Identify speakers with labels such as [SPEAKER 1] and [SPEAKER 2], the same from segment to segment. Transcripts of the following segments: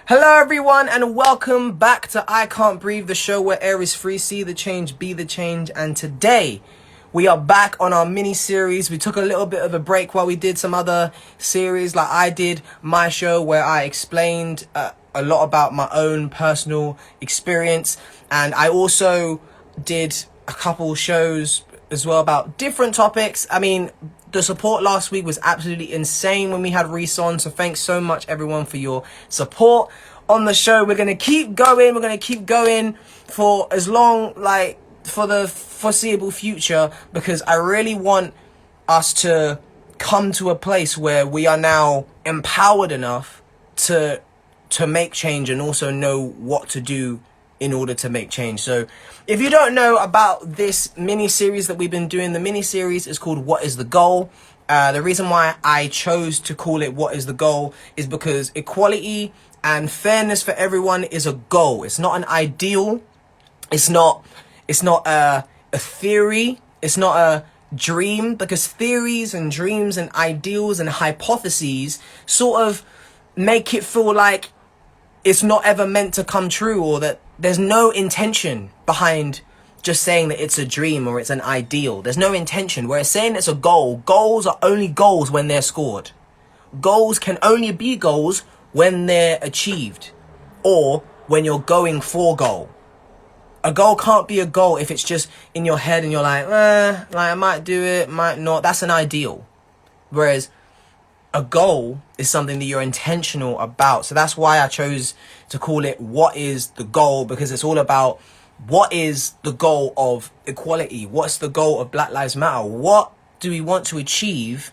[SPEAKER 1] Hello everyone and welcome back to I Can't Breathe, the show where air is free, see the change, be the change. And today we are back on our mini series. We took a little bit of a break while we did some other series, like I did my show where I explained a lot about my own personal experience, and I also did a couple shows as well about different topics. I mean, the support last week was absolutely insane when we had Reese on, so thanks so much everyone for your support on the show. We're going to keep going for as long, like, for the foreseeable future, because I really want us to come to a place where we are now empowered enough to make change and also know what to do in order to make change. So if you don't know about this mini series that we've been doing, the mini series is called What is the Goal? The reason why I chose to call it What is the Goal is because equality and fairness for everyone is a goal. It's not an ideal. It's not a theory. It's not a dream, because theories and dreams and ideals and hypotheses sort of make it feel like it's not ever meant to come true, or that there's no intention behind just saying that it's a dream or it's an ideal. There's no intention. Whereas saying it's a goal, goals are only goals when they're scored. Goals can only be goals when they're achieved, or when you're going for goal. A goal can't be a goal if it's just in your head and you're like I might do it, might not. That's an ideal. Whereas a goal is something that you're intentional about. So that's why I chose to call it What is the Goal, because it's all about what is the goal of equality? What's the goal of Black Lives Matter? What do we want to achieve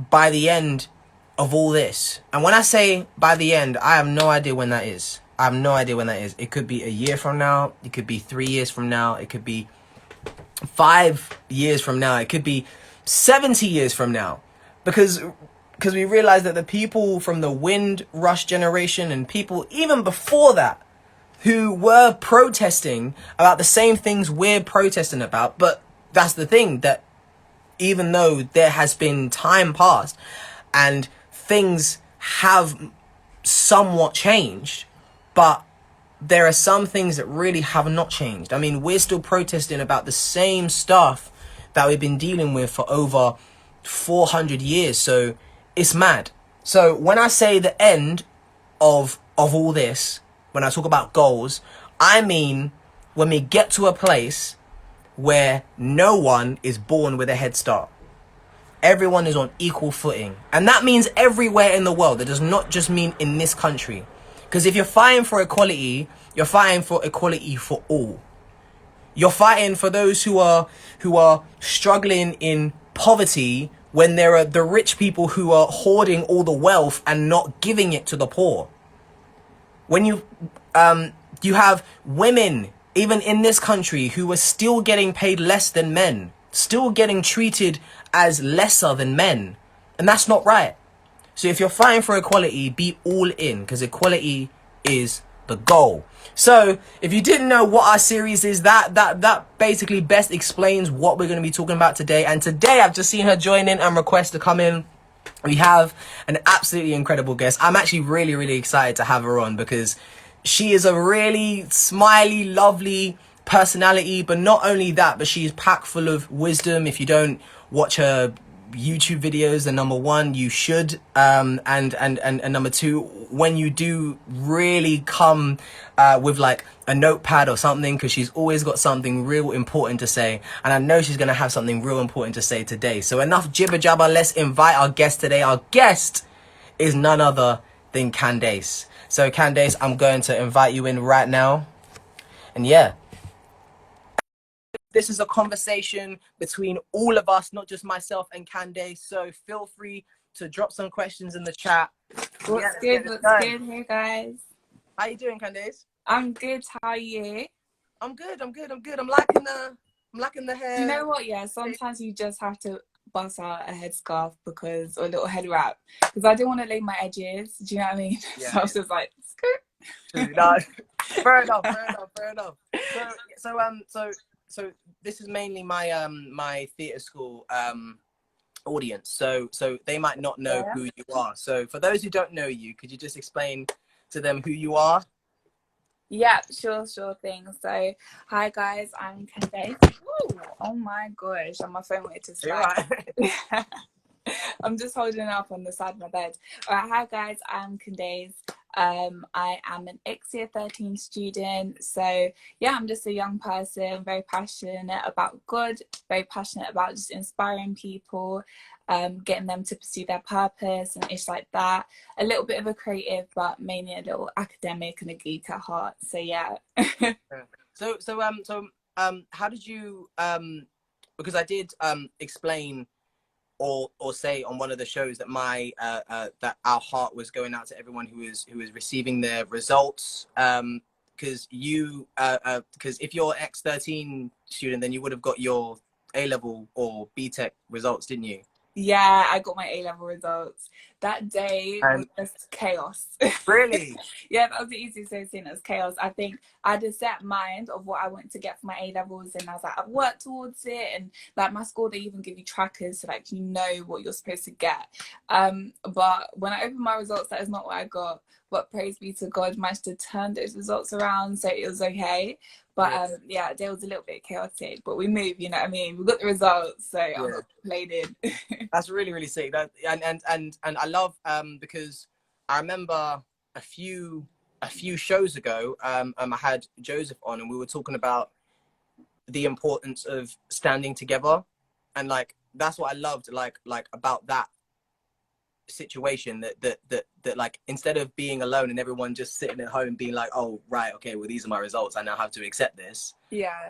[SPEAKER 1] by the end of all this? And when I say by the end, I have no idea when that is. I have no idea when that is. It could be a year from now. It could be 3 years from now. It could be 5 years from now. It could be 70 years from now. Because we realize that the people from the Windrush generation and people even before that who were protesting about the same things we're protesting about, but that's the thing, that even though there has been time past and things have somewhat changed, but there are some things that really have not changed. I mean, we're still protesting about the same stuff that we've been dealing with for over 400 years. So it's mad. So when I say the end of all this, when I talk about goals, I mean when we get to a place where no one is born with a head start. Everyone is on equal footing. And that means everywhere in the world. It does not just mean in this country. Because if you're fighting for equality, you're fighting for equality for all. You're fighting for those who are struggling in poverty, when there are the rich people who are hoarding all the wealth and not giving it to the poor. When you have women, even in this country, who are still getting paid less than men, still getting treated as lesser than men. And that's not right. So if you're fighting for equality, be all in, because equality is the goal. So if you didn't know what our series is, that basically best explains what we're going to be talking about today. And today I've just seen her join in and request to come in. We have an absolutely incredible guest. I'm actually really, really excited to have her on, because she is a really smiley, lovely personality. But not only that, but she's packed full of wisdom. If you don't watch her YouTube videos, then number one, you should, and number two, when you do, really come with like a notepad or something, because she's always got something real important to say, and I know she's gonna have something real important to say today. So enough jibber jabber, let's invite our guest today. Our guest is none other than Candace. So Candace, I'm going to invite you in right now, and yeah, this is a conversation between all of us, not just myself and Candace. So feel free to drop some questions in the chat.
[SPEAKER 2] What's good? Hey guys.
[SPEAKER 1] How you doing, Candace?
[SPEAKER 2] I'm good. How are you?
[SPEAKER 1] I'm good. I'm liking the hair.
[SPEAKER 2] Do you know what? Yeah, sometimes you just have to bust out a headscarf or a little head wrap, because I didn't want to lay my edges. Do you know what I mean?
[SPEAKER 1] Yeah,
[SPEAKER 2] so I was just like, skirt.
[SPEAKER 1] No, fair enough. So this is mainly my my theatre school audience. So they might not know who you are. So for those who don't know you, could you just explain to them who you are?
[SPEAKER 2] Yeah, sure thing. So, hi guys, I'm Candace. Ooh, oh my gosh, and my phone wanted to
[SPEAKER 1] You're
[SPEAKER 2] slide.
[SPEAKER 1] right.
[SPEAKER 2] I'm just holding it up on the side of my bed. All right, hi guys, I'm Candace. I am an year 13 student. So yeah, I'm just a young person, very passionate about God, very passionate about just inspiring people, getting them to pursue their purpose and ish like that. A little bit of a creative, but mainly a little academic and a geek at heart. So yeah.
[SPEAKER 1] How did you because I did explain or say on one of the shows that my that our heart was going out to everyone who is receiving their results, because you because if you're X13 student, then you would have got your A level or B Tech results, didn't you?
[SPEAKER 2] Yeah, I got my A-level results. That day was
[SPEAKER 1] And
[SPEAKER 2] just chaos.
[SPEAKER 1] really,
[SPEAKER 2] Yeah, that was the easiest way of saying it, was chaos. I think I had a set mind of what I wanted to get for my A-levels, and I was like, I've worked towards it, and like my school, they even give you trackers, so like you know what you're supposed to get. But when I opened my results, that is not what I got. But praise be to God, managed to turn those results around, so it was okay. But yeah, it was a little bit chaotic, but we moved, you know what I mean? We got the results, so I'm not complaining.
[SPEAKER 1] that's really really sick. That and I love because I remember a few shows ago I had Joseph on and we were talking about the importance of standing together, and like that's what I loved like about that situation, that like instead of being alone and everyone just sitting at home being like, oh right, okay, well these are my results, I now have to accept this.
[SPEAKER 2] Yeah.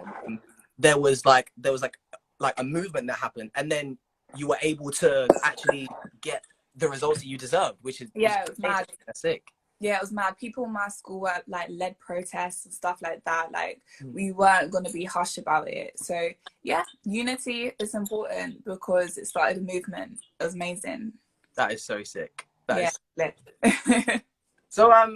[SPEAKER 1] There was like a movement that happened, and then you were able to actually get the results that you deserved, which is
[SPEAKER 2] Yeah, it was
[SPEAKER 1] amazing.
[SPEAKER 2] mad.
[SPEAKER 1] That's sick.
[SPEAKER 2] Yeah, it was mad. People in my school were like led protests and stuff like that. Like we weren't gonna be hush about it. So yeah, unity is important because it started a movement. It was amazing.
[SPEAKER 1] That is so sick. That
[SPEAKER 2] Yeah,
[SPEAKER 1] is
[SPEAKER 2] lit.
[SPEAKER 1] so I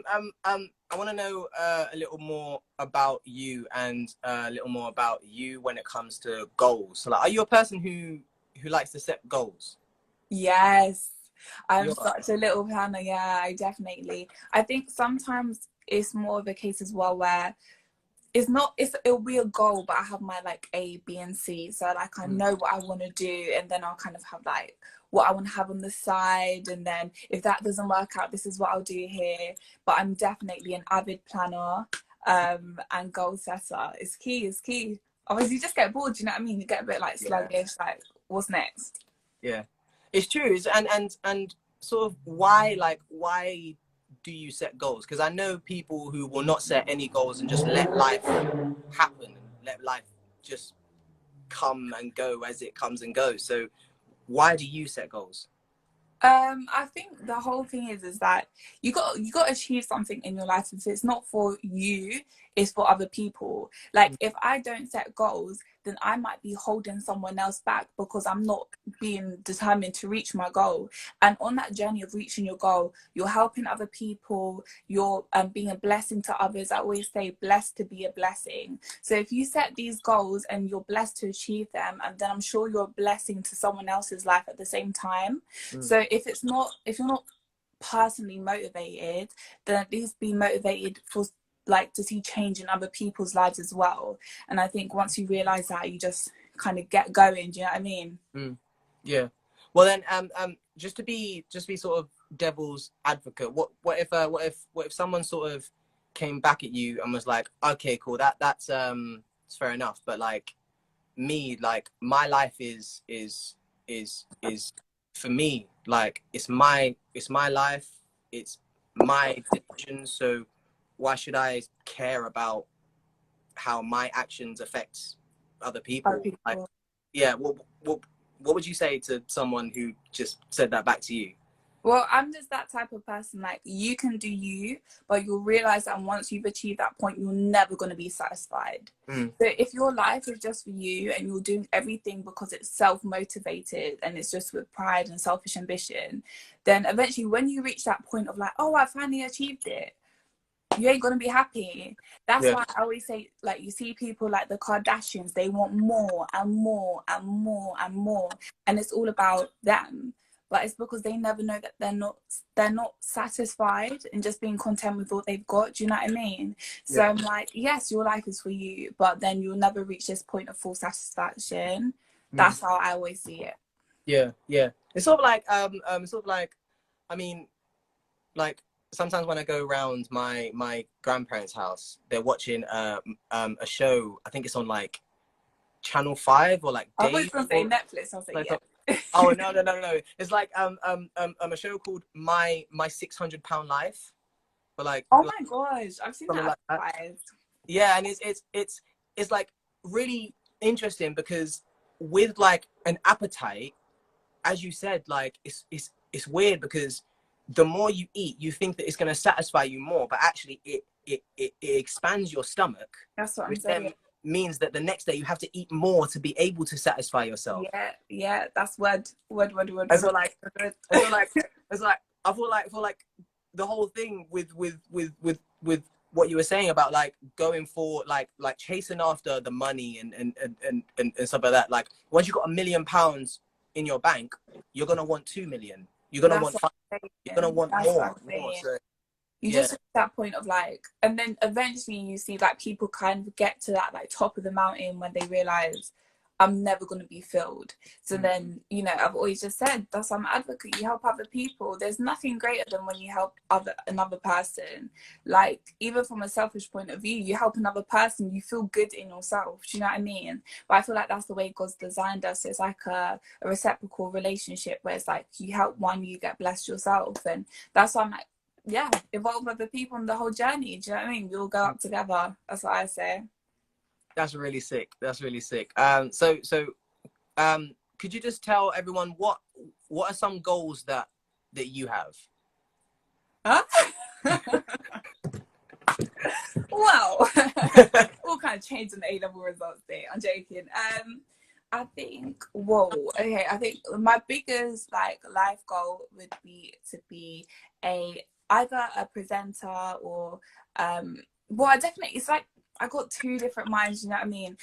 [SPEAKER 1] want to know a little more about you, and a little more about you when it comes to goals. So like, are you a person who likes to set goals?
[SPEAKER 2] Yes, I'm
[SPEAKER 1] You're
[SPEAKER 2] such a little planner. Yeah, I definitely. I think sometimes it's more of a case as well where it'll be a goal, but I have my like A, B, and C. So like I know what I want to do, and then I'll kind of have like what I want to have on the side, and then if that doesn't work out, this is what I'll do here. But I'm definitely an avid planner, and goal setter. It's key, it's key. Otherwise you just get bored, you know what I mean? You get a bit like sluggish, like what's next?
[SPEAKER 1] Yeah, it's true. And sort of why do you set goals? Because I know people who will not set any goals and just let life happen, and let life just come and go as it comes and goes. So why do you set goals?
[SPEAKER 2] I think the whole thing is that you got to achieve something in your life. If it's not for you, it's for other people. Like if I don't set goals, then I might be holding someone else back because I'm not being determined to reach my goal. And on that journey of reaching your goal, you're helping other people. You're being a blessing to others. I always say, blessed to be a blessing. So if you set these goals and you're blessed to achieve them, and then I'm sure you're a blessing to someone else's life at the same time. So if you're not personally motivated, then at least be motivated for like to see change in other people's lives as well. And I think once you realize that, you just kind of get going. Do you know what I mean?
[SPEAKER 1] Yeah. Well then, just to be sort of devil's advocate, what if someone sort of came back at you and was like, okay, cool, that's it's fair enough, but like me, like my life is for me, like it's my life, it's my decision, so why should I care about how my actions affect other
[SPEAKER 2] Other
[SPEAKER 1] people? Like,
[SPEAKER 2] people.
[SPEAKER 1] yeah, what would you say to someone who just said that back to you?
[SPEAKER 2] Well, I'm just that type of person. Like, you can do you, but you'll realize that once you've achieved that point, you're never going to be satisfied. So if your life is just for you and you're doing everything because it's self-motivated and it's just with pride and selfish ambition, then eventually when you reach that point of like, oh, I finally achieved it, you ain't gonna be happy. That's
[SPEAKER 1] Yeah.
[SPEAKER 2] why I always say, like, you see people like the Kardashians, they want more and more and more and more, and it's all about them. but it's because they never know that they're not satisfied and just being content with what they've got. Do you know what I mean? So
[SPEAKER 1] Yeah.
[SPEAKER 2] I'm like, yes, your life is for you, but then you'll never reach this point of full satisfaction. That's how I always see it.
[SPEAKER 1] Yeah, yeah. It's sort of like I mean, like sometimes when I go around my grandparents' house, they're watching a show. I think it's on like Channel 5 or like
[SPEAKER 2] I was
[SPEAKER 1] Dave
[SPEAKER 2] gonna say Netflix. I was like, yeah.
[SPEAKER 1] Oh no. It's like a show called My 600 Pound Life. But
[SPEAKER 2] Oh my gosh, I've seen
[SPEAKER 1] something
[SPEAKER 2] that
[SPEAKER 1] like that.
[SPEAKER 2] advertised.
[SPEAKER 1] Yeah, and it's like really interesting because with like an appetite, as you said, like it's weird because the more you eat, you think that it's going to satisfy you more, but actually it expands your stomach,
[SPEAKER 2] That's what I'm
[SPEAKER 1] which
[SPEAKER 2] saying.
[SPEAKER 1] then means that the next day you have to eat more to be able to satisfy yourself.
[SPEAKER 2] Yeah, that's word.
[SPEAKER 1] And so like, it's like I feel like the whole thing with what you were saying about like going for like chasing after the money and stuff like that. Like once you got £1 million in your bank, you're gonna want 2 million. You're gonna
[SPEAKER 2] That's
[SPEAKER 1] want
[SPEAKER 2] what
[SPEAKER 1] 5.
[SPEAKER 2] I'm
[SPEAKER 1] You're gonna
[SPEAKER 2] saying.
[SPEAKER 1] want
[SPEAKER 2] That's what
[SPEAKER 1] more.
[SPEAKER 2] I'm saying.
[SPEAKER 1] So
[SPEAKER 2] You just reach that point of like, and then eventually you see like people kind of get to that like top of the mountain when they realize I'm never going to be filled. So then, you know, I've always just said that's why I'm an advocate. You help other people. There's nothing greater than when you help another person. Like even from a selfish point of view, you help another person, you feel good in yourself. Do you know what I mean? But I feel like that's the way God's designed us. It's like a reciprocal relationship where it's like you help one, you get blessed yourself, and that's why I'm like, yeah, involve other people in the whole journey. Do you know what I mean? We'll go up together. That's what I say.
[SPEAKER 1] that's really sick. That's really sick. Could you just tell everyone what are some goals that you have?
[SPEAKER 2] Huh? Wow. All kind of changed in the A-level results there. I'm joking. I think, I think my biggest like life goal would be to be either a presenter or I definitely, it's like I got two different minds, you know what I mean?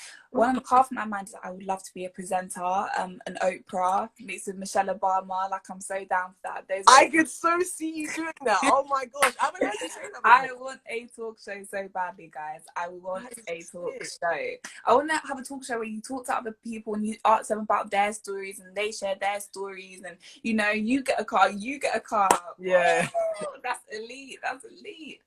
[SPEAKER 2] Half of my mind is that I would love to be a presenter, an Oprah, mixed with Michelle Obama. Like I'm so down for that.
[SPEAKER 1] I could so see you doing that. Oh my gosh, I haven't heard you say that before.
[SPEAKER 2] I want a talk show so badly, guys. I want a talk show. I want to have a talk show where you talk to other people and you ask them about their stories and they share their stories, and you know, you get a car.
[SPEAKER 1] Yeah.
[SPEAKER 2] Oh, that's elite.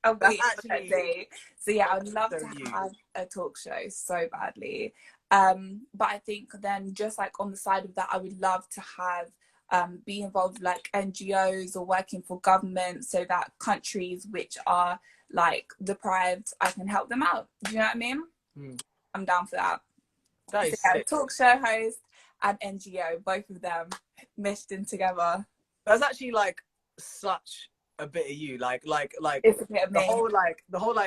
[SPEAKER 2] I'm waiting for that day. So yeah, I would love to have a talk show so badly. But I think then just like on the side of that, I would love to have be involved with like NGOs or working for government so that countries which are like deprived, I can help them out. Do you know what I mean? I'm down for that.
[SPEAKER 1] That is
[SPEAKER 2] sick. Talk show host and NGO, both of them meshed in together.
[SPEAKER 1] That's actually like such a bit of you. Like
[SPEAKER 2] it's a bit of
[SPEAKER 1] the
[SPEAKER 2] me.
[SPEAKER 1] whole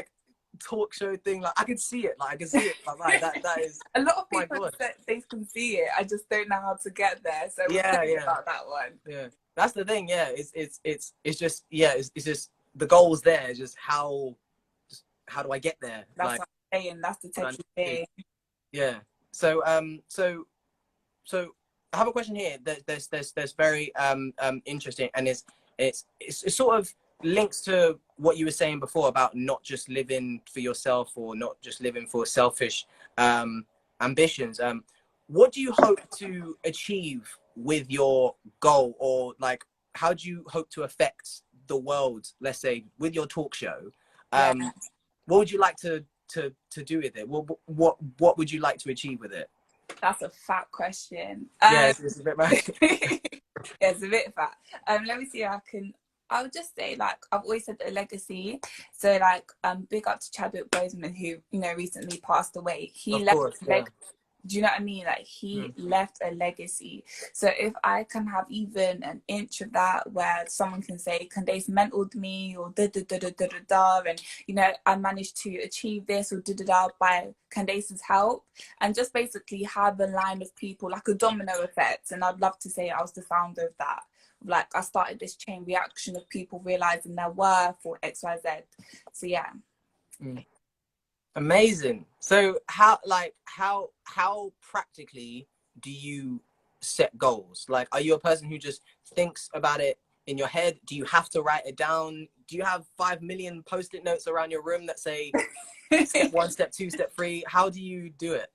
[SPEAKER 1] talk show thing. Like I can see it. That is
[SPEAKER 2] a lot of people say they can see it. I just don't know how to get there. So we'll about that one.
[SPEAKER 1] Yeah, that's the thing. Yeah, it's just it's just the goal's there. Just how do I get there?
[SPEAKER 2] That's
[SPEAKER 1] like,
[SPEAKER 2] what I'm saying. That's the techie thing.
[SPEAKER 1] Yeah. So I have a question here. That's very interesting, and it's sort of links to what you were saying before about not just living for yourself or not just living for selfish ambitions. What do you hope to achieve with your goal, or like how do you hope to affect the world, let's say with your talk show? What would you like to do with it? What would you like to achieve with it?
[SPEAKER 2] That's a fat question.
[SPEAKER 1] It's a bit mad.
[SPEAKER 2] Yeah, it's a bit fat. Let me see if I would just say, like, I've always said a legacy. So, like, big up to Chadwick Boseman, who, you know, recently passed away. He left do you know what I mean? Like, he left a legacy. So if I can have even an inch of that where someone can say, Candace mentored me, or da-da-da-da-da-da, and, you know, I managed to achieve this, or da-da-da, by Candace's help, and just basically have a line of people, like a domino effect. And I'd love to say I was the founder of that. Like, I started this chain reaction of people realizing their worth, or XYZ. So, yeah.
[SPEAKER 1] Amazing. So how practically do you set goals? Like, are you a person who just thinks about it in your head? Do you have to write it down? Do you have 5 million post-it notes around your room that say step 1, step 2, step 3? How do you do it?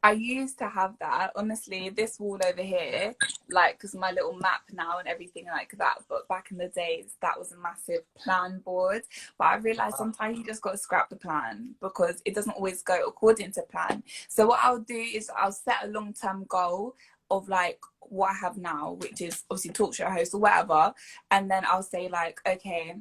[SPEAKER 2] I used to have that. Honestly, this wall over here, like, because my little map now and everything like that. But back in the days, that was a massive plan board. But I realized sometimes you just got to scrap the plan because it doesn't always go according to plan. So what I'll do is I'll set a long-term goal of like what I have now, which is obviously talk show host or whatever. And then I'll say like, okay,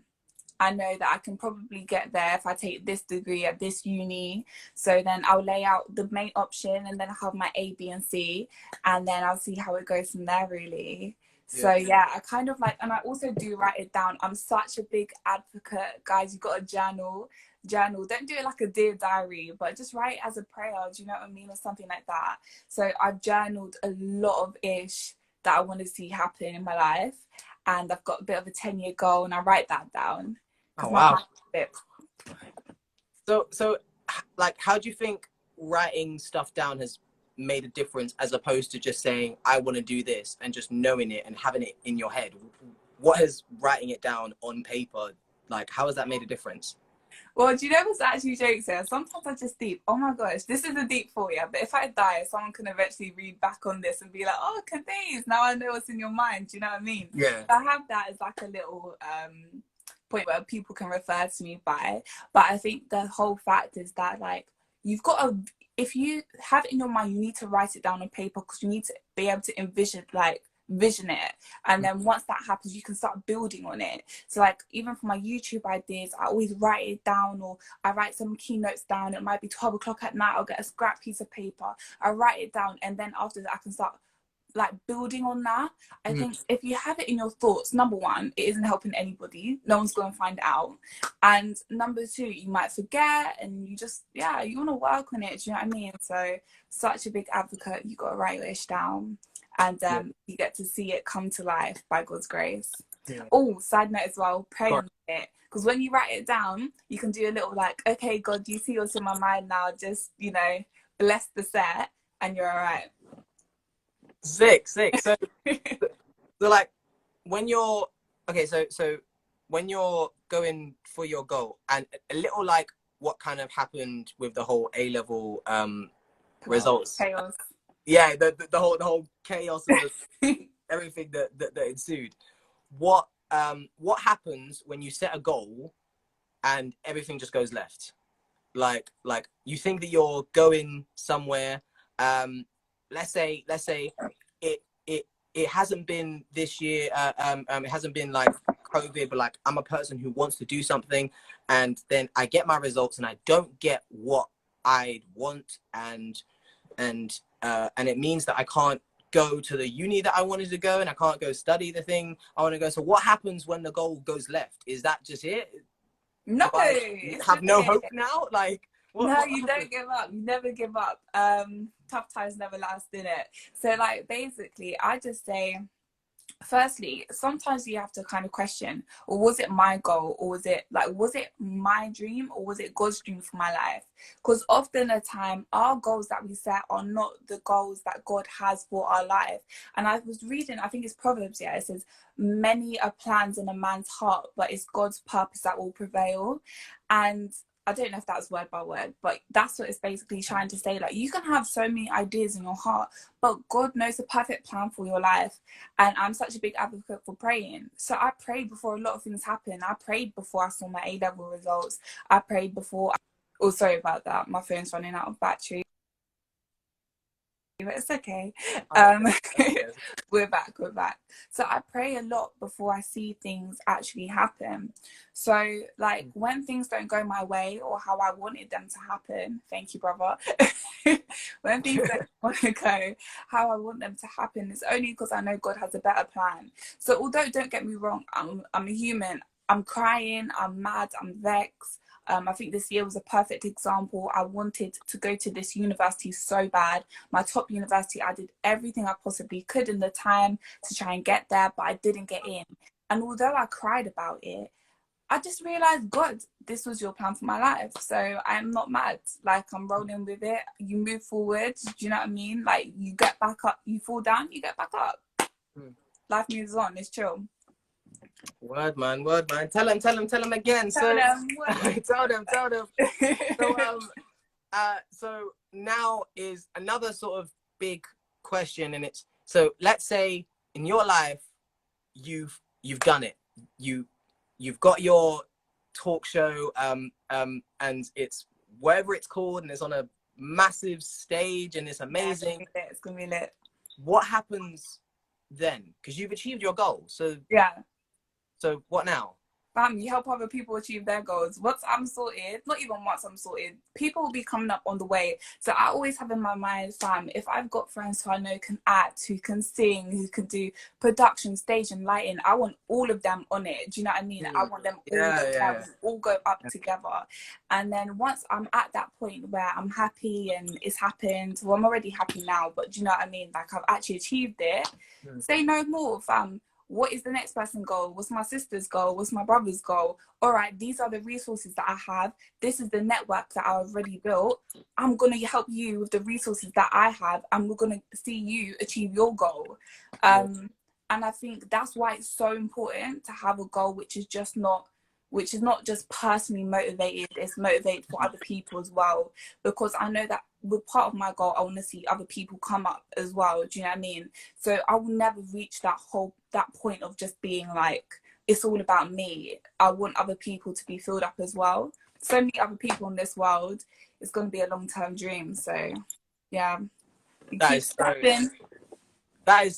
[SPEAKER 2] I know that I can probably get there if I take this degree at this uni. So then I'll lay out the main option and then I'll have my A, B, and C. And then I'll see how it goes from there, really. So yeah, I kind of like, and I also do write it down. I'm such a big advocate, guys. You got to journal. Don't do it like a dear diary, but just write it as a prayer. Do you know what I mean? Or something like that. So I've journaled a lot of ish that I want to see happen in my life. And I've got a bit of a 10-year goal and I write that down.
[SPEAKER 1] Oh, wow. So like, how do you think writing stuff down has made a difference as opposed to just saying, I want to do this and just knowing it and having it in your head? What has writing it down on paper, like, how has that made a difference?
[SPEAKER 2] Well, do you know what's actually jokes here? Sometimes I just deep, oh my gosh, this is a deep for you. But if I die, someone can eventually read back on this and be like, oh, Cadiz, now I know what's in your mind. Do you know what I mean?
[SPEAKER 1] Yeah.
[SPEAKER 2] I have that as like a little point where people can refer to me by. But I think the whole fact is that, like, you've got to, if you have it in your mind, you need to write it down on paper because you need to be able to vision it, and then once that happens you can start building on it. So like, even for my YouTube ideas, I always write it down, or I write some keynotes down. It might be 12 o'clock at night, I'll get a scrap piece of paper, I write it down, and then after that I can start like building on that. I think if you have it in your thoughts, number one, it isn't helping anybody, no one's going to find out, and number two, you might forget, and you just, yeah, you want to work on it. Do you know what I mean? So such a big advocate, you got to write your ish down, and you get to see it come to life by God's grace. Oh, side note as well, pray on it, because when you write it down, you can do a little like, okay, God, do you see what's in my mind now? Just, you know, bless the set, and you're all right.
[SPEAKER 1] Sick. So like, when you're so when you're going for your goal, and a little like what kind of happened with the whole A-level results,
[SPEAKER 2] Chaos.
[SPEAKER 1] Yeah, the whole chaos and everything that ensued. What happens when you set a goal and everything just goes left? Like you think that you're going somewhere. Let's say it hasn't been this year. It hasn't been like COVID, but like, I'm a person who wants to do something, and then I get my results and I don't get what I want, and it means that I can't go to the uni that I wanted to go, and I can't go study the thing I want to go. So what happens when the goal goes left? Is that just it?
[SPEAKER 2] No,
[SPEAKER 1] have no hope now? Like,
[SPEAKER 2] what you don't give up. You never give up. Tough times never last, innit? So like, basically, I just say, firstly, sometimes you have to kind of question, or was it my goal, or was it my dream, or was it God's dream for my life? Because often the time, our goals that we set are not the goals that God has for our life. And I was reading, I think it's Proverbs, it says, many are plans in a man's heart, but it's God's purpose that will prevail. And I don't know if that's word by word, but that's what it's basically trying to say. Like, you can have so many ideas in your heart, but God knows the perfect plan for your life. And I'm such a big advocate for praying. So I prayed before a lot of things happened. I prayed before I saw my A-level results. I prayed before... Oh, sorry about that. My phone's running out of battery. But it's okay. We're back. So I pray a lot before I see things actually happen. So like, when things don't go my way or how I wanted them to happen, thank you, brother. When things don't want to go how I want them to happen, it's only because I know God has a better plan. So although, don't get me wrong, I'm a human. I'm crying, I'm mad, I'm vexed. I think this year was a perfect example. I wanted to go to this university so bad, my top university. I did everything I possibly could in the time to try and get there, but I didn't get in. And although I cried about it, I just realized, God, this was your plan for my life. So I'm not mad. Like, I'm rolling with it. You move forward. Do you know what I mean? Like, you get back up. You fall down, you get back up. Life moves on. It's chill.
[SPEAKER 1] Word, man. Word, man. Tell him again.
[SPEAKER 2] Tell
[SPEAKER 1] So,
[SPEAKER 2] them.
[SPEAKER 1] tell them. So now is another sort of big question, and it's, so let's say in your life, you've done it. You've got your talk show, and it's whatever it's called, and it's on a massive stage, and it's amazing.
[SPEAKER 2] Yeah, it's gonna be lit.
[SPEAKER 1] What happens then? Because you've achieved your goal. So
[SPEAKER 2] yeah.
[SPEAKER 1] So what now?
[SPEAKER 2] Fam, you help other people achieve their goals. Once I'm sorted, not even once I'm sorted, people will be coming up on the way. So I always have in my mind, fam, if I've got friends who I know can act, who can sing, who can do production, stage and lighting, I want all of them on it. Do you know what I mean? I want them all go up together. And then once I'm at that point where I'm happy and it's happened, well, I'm already happy now, but do you know what I mean? Like, I've actually achieved it. Say no more, fam. What is the next person's goal? What's my sister's goal? What's my brother's goal? All right, these are the resources that I have. This is the network that I've already built. I'm going to help you with the resources that I have, and we're going to see you achieve your goal. And I think that's why it's so important to have a goal which is not just personally motivated, it's motivated for other people as well. Because I know that with part of my goal, I want to see other people come up as well. Do you know what I mean? So I will never reach that point of just being like, it's all about me. I want other people to be filled up as well. So many other people in this world. It's going to be a long-term dream. So yeah,
[SPEAKER 1] that is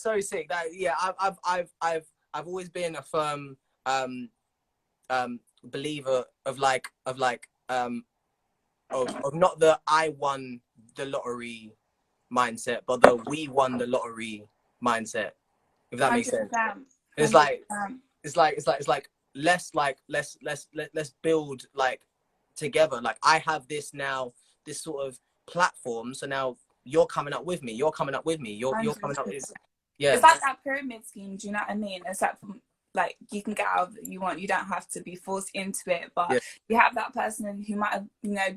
[SPEAKER 1] so sick. I've always been a firm believer of not the I won the lottery mindset, but the we won the lottery mindset, if that makes sense. It's like let's build like together. Like, I have this now, this sort of platform, so now you're coming up with me, you're coming up with me, you're coming up with,
[SPEAKER 2] it's like that pyramid scheme. Do you know what I mean? It's like you can get out if you want, you don't have to be forced into it, but you have that person who might,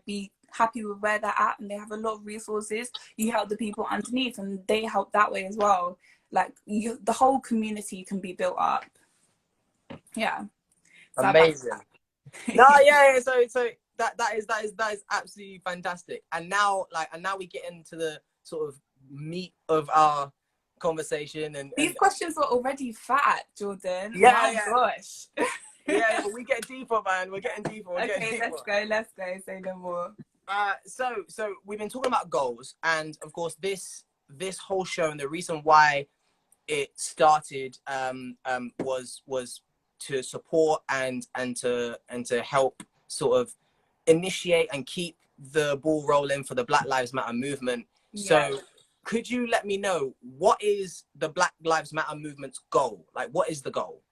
[SPEAKER 2] be happy with where they're at and they have a lot of resources. You help the people underneath and they help that way as well. Like, the whole community can be built up. So
[SPEAKER 1] amazing. So that is absolutely fantastic. And now we get into the sort of meat of our conversation, and
[SPEAKER 2] these questions were already fat, Jordan.
[SPEAKER 1] Gosh. We get deeper, man. We're getting deeper.
[SPEAKER 2] Let's go. Say no more.
[SPEAKER 1] So we've been talking about goals, and of course this whole show, and the reason why it started was to support and to help sort of initiate and keep the ball rolling for the Black Lives Matter movement. So could you let me know, what is the Black Lives Matter movement's goal? Like, what is the goal?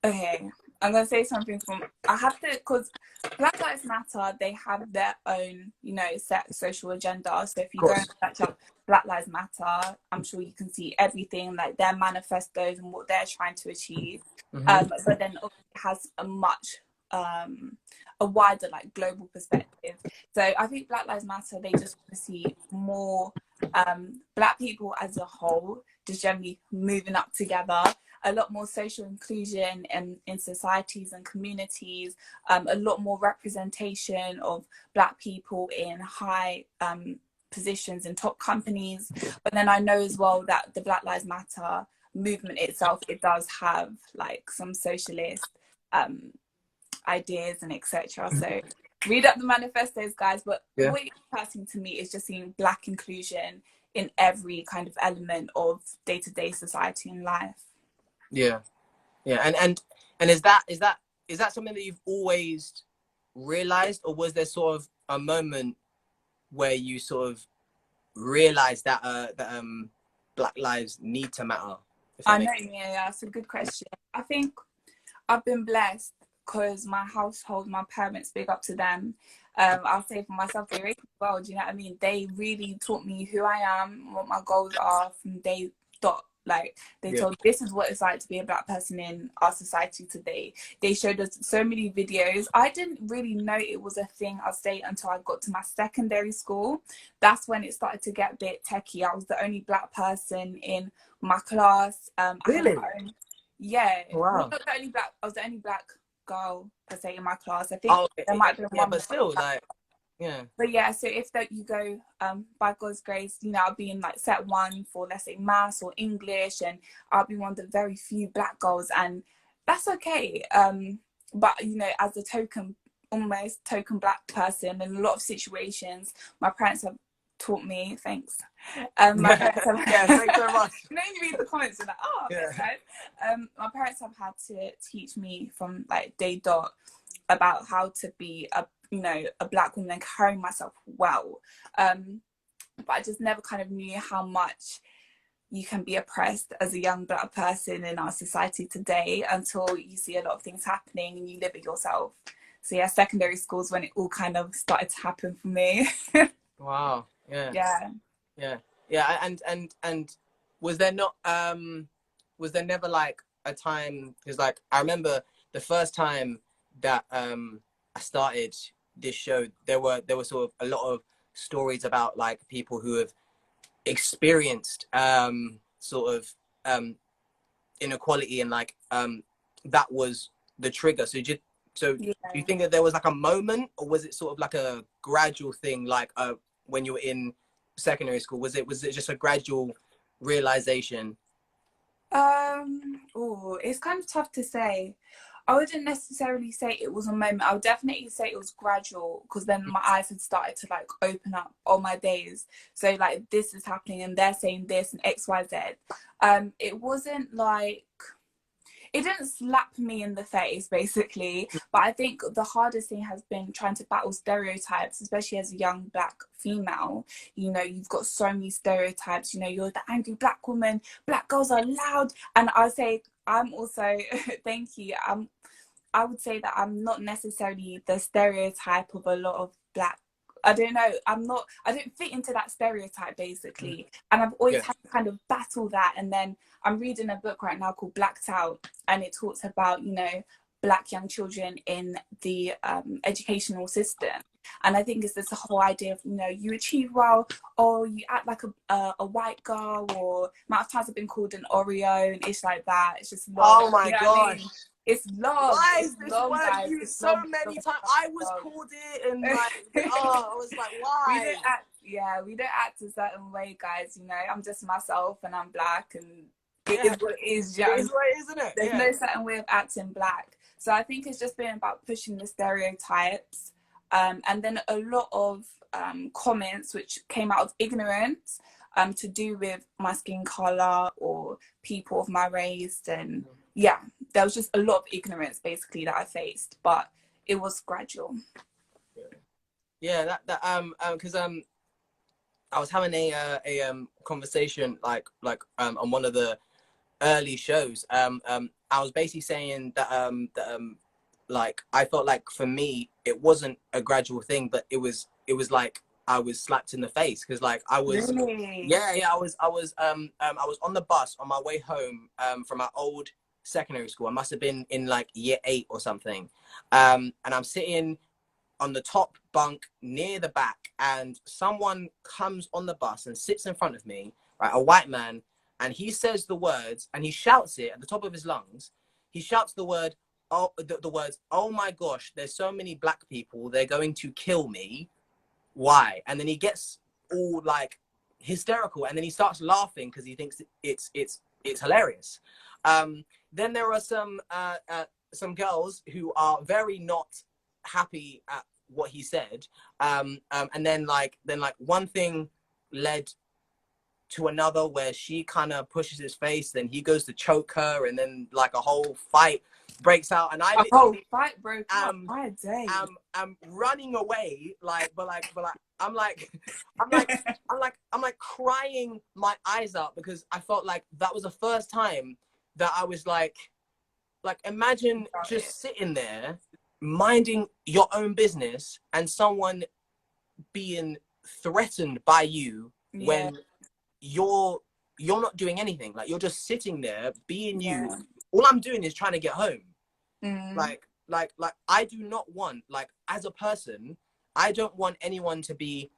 [SPEAKER 2] Okay, I'm going to say something because Black Lives Matter, they have their own, set social agenda. So if you go and search up Black Lives Matter, I'm sure you can see everything, like their manifestos and what they're trying to achieve. But then it has a wider, like, global perspective. So I think Black Lives Matter, they just want to see more Black people as a whole just generally moving up together, a lot more social inclusion in societies and communities, a lot more representation of Black people in high positions in top companies. But then I know as well that the Black Lives Matter movement itself, it does have like some socialist ideas and etc. So read up the manifestos, guys. But what is interesting to me is just seeing Black inclusion in every kind of element of day-to-day society and life.
[SPEAKER 1] And is that something that you've always realized, or was there sort of a moment where you sort of realized that Black lives need to matter?
[SPEAKER 2] I know, that's a good question. I think I've been blessed because my household, my parents, big up to them. I'll say for myself, they raised me well. Do you know what I mean? They really taught me who I am, what my goals are from day dot. Like, they told, this is what it's like to be a Black person in our society today. They showed us so many videos. I didn't really know it was a thing, I'll say, until I got to my secondary school. That's when it started to get a bit techie. I was the only Black person in my class.
[SPEAKER 1] Really?
[SPEAKER 2] I had my own, yeah.
[SPEAKER 1] Wow.
[SPEAKER 2] Well, not the only Black, I was the only Black girl per se in my class. I think there might have been one,
[SPEAKER 1] but still, like, yeah.
[SPEAKER 2] But yeah, so if that you go by God's grace, you know, I'll be in like set 1 for, let's say, maths or English, and I'll be one of the very few Black girls, and that's okay. But you know, as a almost token Black person, in a lot of situations, my parents have taught me. Thanks. My parents have.
[SPEAKER 1] Yeah, thanks very much.
[SPEAKER 2] You know, you read the comments and like, oh,
[SPEAKER 1] yeah.
[SPEAKER 2] Okay. My parents have had to teach me from like day dot about how to be a Black woman and carrying myself well. But I just never kind of knew how much you can be oppressed as a young Black person in our society today until you see a lot of things happening and you live it yourself. So yeah, secondary school is when it all kind of started to happen for me.
[SPEAKER 1] Wow. Yeah.
[SPEAKER 2] Yeah.
[SPEAKER 1] Yeah. Yeah. And was there not was there never like a time, because like I remember the first time that I started this show, there were sort of a lot of stories about like people who have experienced sort of inequality, and like that was the trigger. So do you think that there was like a moment, or was it sort of like a gradual thing, like when you were in secondary school? Was it just a gradual realization?
[SPEAKER 2] Oh, it's kind of tough to say. I wouldn't necessarily say it was a moment. I would definitely say it was gradual, because then my eyes had started to like open up on my days. So like, this is happening and they're saying this and X, Y, Z. It wasn't like, it didn't slap me in the face basically, but I think the hardest thing has been trying to battle stereotypes, especially as a young Black female. You know, you've got so many stereotypes. You know, you're the angry Black woman, Black girls are loud, and I say I'm also thank you, I would say that I'm not necessarily the stereotype of a lot of Black. I don't know. I don't fit into that stereotype basically. And I've always had to kind of battle that. And then I'm reading a book right now called Blacked Out, and it talks about, you know, Black young children in the educational system. And I think it's this whole idea of, you know, you achieve well, or you act like a white girl, or amount of times I've been called an Oreo and ish like that. It's just long.
[SPEAKER 1] Oh my gosh.
[SPEAKER 2] I mean? It's long.
[SPEAKER 1] Why is this
[SPEAKER 2] long,
[SPEAKER 1] word
[SPEAKER 2] guys.
[SPEAKER 1] used
[SPEAKER 2] It's
[SPEAKER 1] so
[SPEAKER 2] long,
[SPEAKER 1] many
[SPEAKER 2] long,
[SPEAKER 1] times? I was called it, and like, oh, I was like, why?
[SPEAKER 2] We don't act a certain way, guys. You know, I'm just myself, and I'm Black, and it is what it is.
[SPEAKER 1] It is what it is, isn't it?
[SPEAKER 2] There's no certain way of acting Black. So I think it's just been about pushing the stereotypes, and then a lot of comments which came out of ignorance, to do with my skin color or people of my race, and yeah, there was just a lot of ignorance basically that I faced, but it was gradual.
[SPEAKER 1] Yeah, because I was having a conversation like on one of the early shows. I was basically saying that like I felt like for me it wasn't a gradual thing, but it was like I was slapped in the face, because like I was
[SPEAKER 2] really?
[SPEAKER 1] I was on the bus on my way home from my old secondary school. I must have been in like year 8 or something, and I'm sitting on the top bunk near the back, and someone comes on the bus and sits in front of me, right, a white man, and he says the words, and he shouts it at the top of his lungs. He shouts the word, the words, "Oh my gosh, there's so many Black people, they're going to kill me. Why?" And then he gets all like hysterical, and then he starts laughing because he thinks it's hilarious. Then there are some girls who are very not happy at what he said, and then like one thing led to another, where she kind of pushes his face, then he goes to choke her, and then like a whole fight breaks out, and I literally I'm running away, like but I'm crying my eyes out, because I felt like that was the first time that I was like imagine just sitting there minding your own business and someone being threatened by you when you're you're not doing anything. Like, you're just sitting there being you.
[SPEAKER 2] Yeah.
[SPEAKER 1] All I'm doing is trying to get home.
[SPEAKER 2] Mm.
[SPEAKER 1] Like I do not want, like, as a person, I don't want anyone to be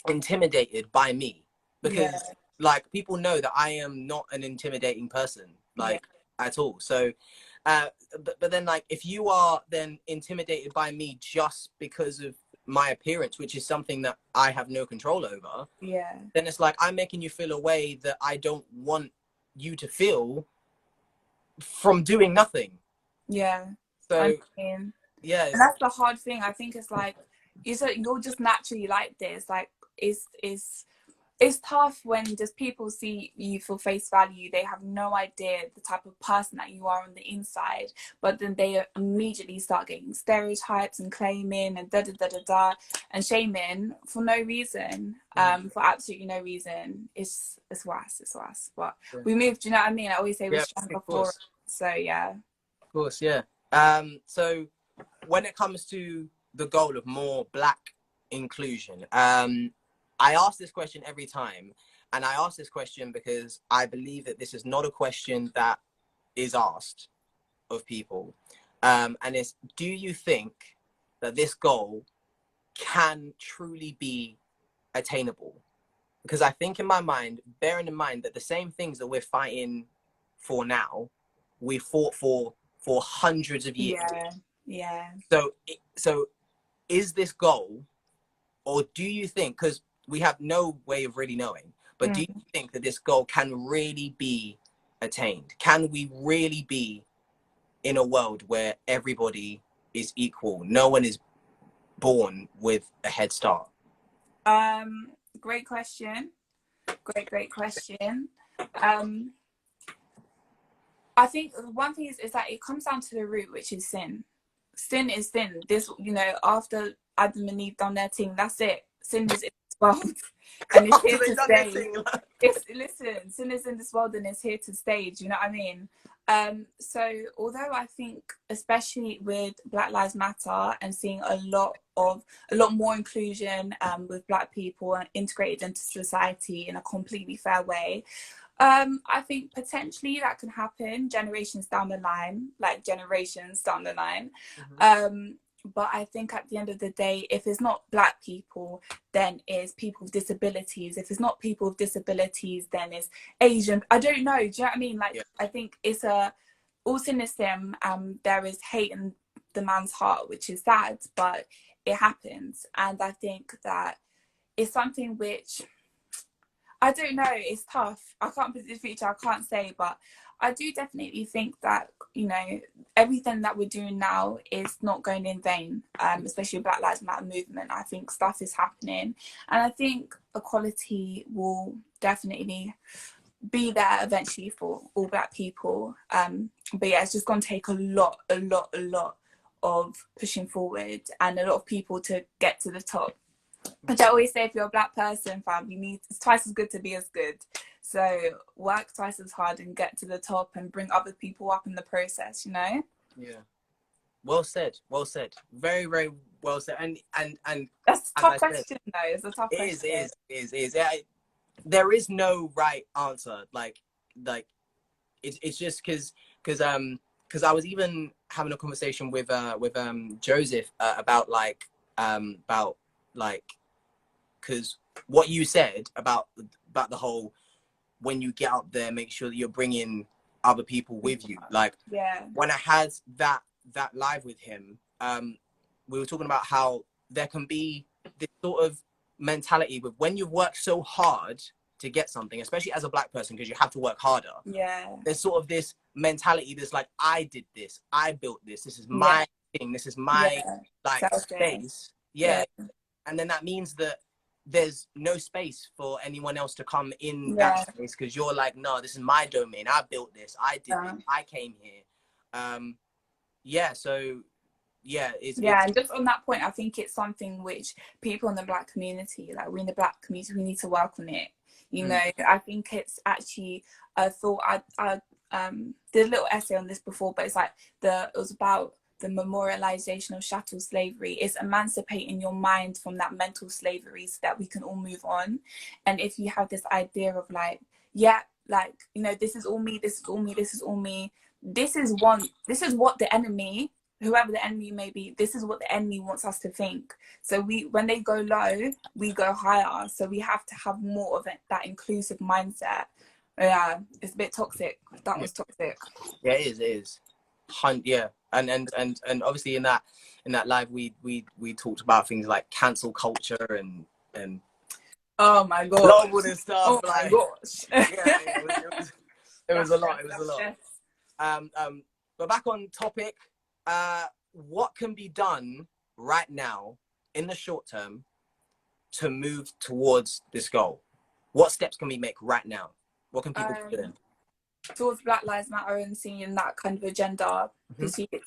[SPEAKER 1] intimidated by me, because
[SPEAKER 2] Yeah.
[SPEAKER 1] like, people know that I am not an intimidating person,
[SPEAKER 2] Yeah.
[SPEAKER 1] like, at all. So but then, like, if you are then intimidated by me just because of my appearance, which is something that I have no control over,
[SPEAKER 2] Yeah.
[SPEAKER 1] then it's like I'm making you feel a way that I don't want you to feel from doing nothing.
[SPEAKER 2] Yeah. I
[SPEAKER 1] So
[SPEAKER 2] mean,
[SPEAKER 1] yeah,
[SPEAKER 2] and that's the hard thing. I think it's like you're just naturally like this. Like it's tough when just people see you for face value. They have no idea the type of person that you are on the inside, but then they immediately start getting stereotypes and claiming and da da da da da and shaming for no reason, for absolutely no reason. It's worse. It's worse. But we moved. Do you know what I mean? I always say we're
[SPEAKER 1] yeah,
[SPEAKER 2] stronger
[SPEAKER 1] of
[SPEAKER 2] for it.
[SPEAKER 1] course,
[SPEAKER 2] So yeah.
[SPEAKER 1] of course, yeah. So when it comes to the goal of more Black inclusion, I ask this question every time, and I ask this question because I believe that this is not a question that is asked of people, and it's, do you think that this goal can truly be attainable? Because I think, in my mind, bearing in mind that the same things that we're fighting for now, we fought for hundreds of years.
[SPEAKER 2] Yeah. Yeah.
[SPEAKER 1] So is this goal, or do you think, because we have no way of really knowing, but do you think that this goal can really be attained? Can we really be in a world where everybody is equal? No one is born with a head start.
[SPEAKER 2] Great question. Great question. Um, I think one thing is that it comes down to the root, which is sin. Sin is sin. This, after Adam and Eve done their thing, that's it. Sin is in this world, and it's here to stay. Listen, sin is in this world, and it's here to stay. Do you know what I mean? So although I think, especially with Black Lives Matter and seeing a lot more inclusion with Black people and integrated into society in a completely fair way, I think potentially that can happen generations down the line. But I think at the end of the day, if it's not Black people, then it's people with disabilities. If it's not people with disabilities, then it's Asian. I don't know. Do you know what I mean? Like, yeah. I think it's all sin is sin. There is hate in the man's heart, which is sad, but it happens. And I think that it's something which, I don't know, it's tough. I can't predict the future, I can't say, but I do definitely think that, everything that we're doing now is not going in vain, especially Black Lives Matter movement. I think stuff is happening, and I think equality will definitely be there eventually for all Black people. But yeah, it's just going to take a lot of pushing forward and a lot of people to get to the top. Which I always say, if you're a Black person, fam, it's twice as good to be as good. So work twice as hard and get to the top and bring other people up in the process, Yeah.
[SPEAKER 1] Well said. Very, very well said. And
[SPEAKER 2] that's a tough question, though. It's a tough question.
[SPEAKER 1] It is. Yeah, there is no right answer. Like it's just because I was even having a conversation with Joseph about because what you said about the whole, when you get up there, make sure that you're bringing other people with you. Like,
[SPEAKER 2] yeah,
[SPEAKER 1] when I had that live with him, we were talking about how there can be this sort of mentality with, when you've worked so hard to get something, especially as a Black person, because you have to work harder.
[SPEAKER 2] Yeah.
[SPEAKER 1] There's sort of this mentality that's like, I did this, I built this, this is my thing, this is my space. Yeah. And then that means that there's no space for anyone else to come in that space, because you're like, no, this is my domain, I built this, I did this, I came here. And
[SPEAKER 2] just on that point, I think it's something which people in the Black community, like we in the Black community, we need to work on it. I think it's actually a thought. I did a little essay on this before, but it's like it was about the memorialization of chattel slavery. Is emancipating your mind from that mental slavery so that we can all move on. And if you have this idea of like, you know, this is all me, this is all me, this is all me. This is what the enemy, whoever the enemy may be, this is what the enemy wants us to think. So when they go low, we go higher. So we have to have more of that inclusive mindset. Yeah, it's a bit toxic. That was toxic.
[SPEAKER 1] Yeah, it is. Yeah, and obviously in that live we talked about things like cancel culture and
[SPEAKER 2] oh my god,
[SPEAKER 1] global and stuff.
[SPEAKER 2] Oh
[SPEAKER 1] like,
[SPEAKER 2] my gosh.
[SPEAKER 1] Yeah, it was a lot. It was a lot. But back on topic, what can be done right now in the short term to move towards this goal? What steps can we make right now? What can people do?
[SPEAKER 2] Towards Black Lives Matter and seeing that kind of agenda pursued.
[SPEAKER 1] Yeah.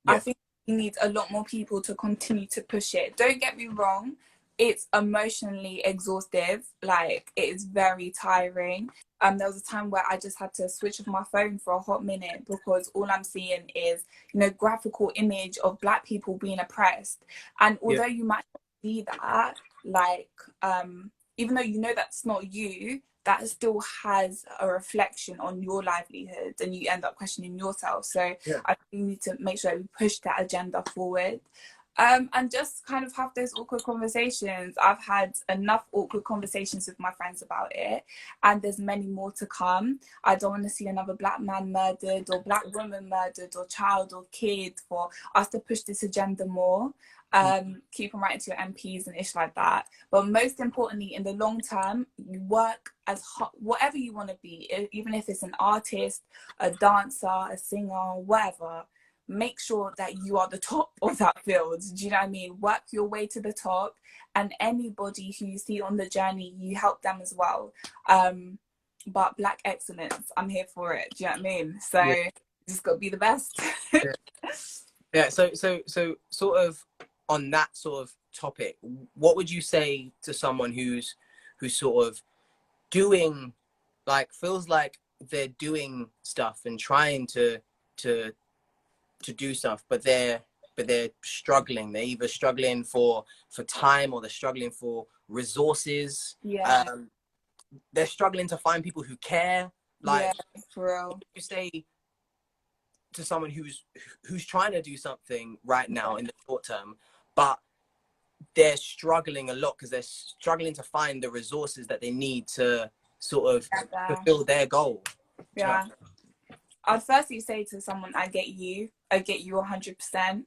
[SPEAKER 2] I think we need a lot more people to continue to push it. Don't get me wrong, it's emotionally exhaustive. Like, it is very tiring. There was a time where I just had to switch off my phone for a hot minute because all I'm seeing is, you know, graphical image of Black people being oppressed. And although you might not see that, like, even though you know that's not you, that still has a reflection on your livelihood, and you end up questioning yourself. So I think we need to make sure that we push that agenda forward. And just kind of have those awkward conversations. I've had enough awkward conversations with my friends about it, and there's many more to come. I don't want to see another Black man murdered, or Black woman murdered, or child or kid, for us to push this agenda more. Keep on writing to your MPs and ish like that. But most importantly, in the long term, you work as hard, whatever you want to be, even if it's an artist, a dancer, a singer, whatever. Make sure that you are the top of that field. Do you know what I mean? Work your way to the top, and anybody who you see on the journey, you help them as well. But Black excellence, I'm here for it. Do you know what I mean? So you just got to be the best.
[SPEAKER 1] So sort of on that sort of topic, what would you say to someone who's sort of doing, like, feels like they're doing stuff and trying to do stuff, but they're struggling? They're either struggling for time, or they're struggling for resources. They're struggling to find people who care. Like,
[SPEAKER 2] for real.
[SPEAKER 1] you say to someone who's trying to do something right now in the short term, but they're struggling a lot because they're struggling to find the resources that they need to sort of fulfill their goal.
[SPEAKER 2] I'd firstly say to someone, I get you 100%.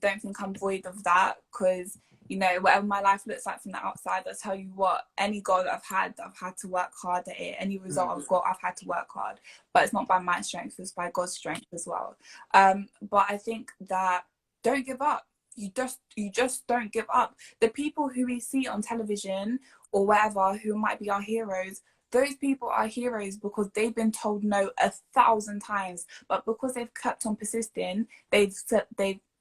[SPEAKER 2] Don't think I'm void of that, because, you know, whatever my life looks like from the outside, I tell you what, any goal I've had to work hard at it. Any result I've got, I've had to work hard. But it's not by my strength, it's by God's strength as well. But I think that don't give up. You just don't give up. The people who we see on television or wherever, who might be our heroes, those people are heroes because they've been told no 1,000 times, but because they've kept on persisting, they've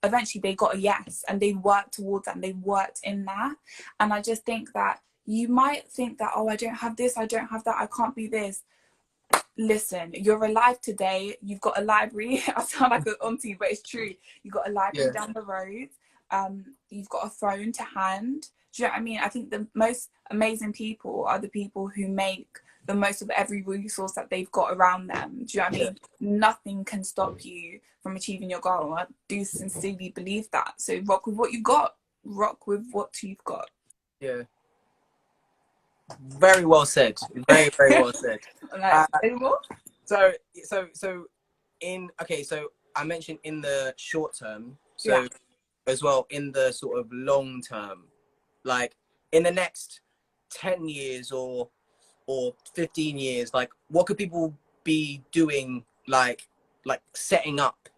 [SPEAKER 2] eventually got a yes, and they worked towards that, and they worked in that. And I just think that you might think that, oh, I don't have this, I don't have that, I can't be this. Listen, you're alive today. You've got a library. I sound like an auntie, but it's true. You've got a library down the road. You've got a phone to hand. Do you know what I mean? I think the most amazing people are the people who make the most of every resource that they've got around them. Do you know what I mean? Nothing can stop you from achieving your goal. I do sincerely believe that. So rock with what you've got. Rock with what you've got.
[SPEAKER 1] Yeah. Very well said. Very, very well said.
[SPEAKER 2] Any more?
[SPEAKER 1] So I mentioned in the short term. So as well, in the sort of long term, like in the next 10 years or 15 years, like what could people be doing, like setting up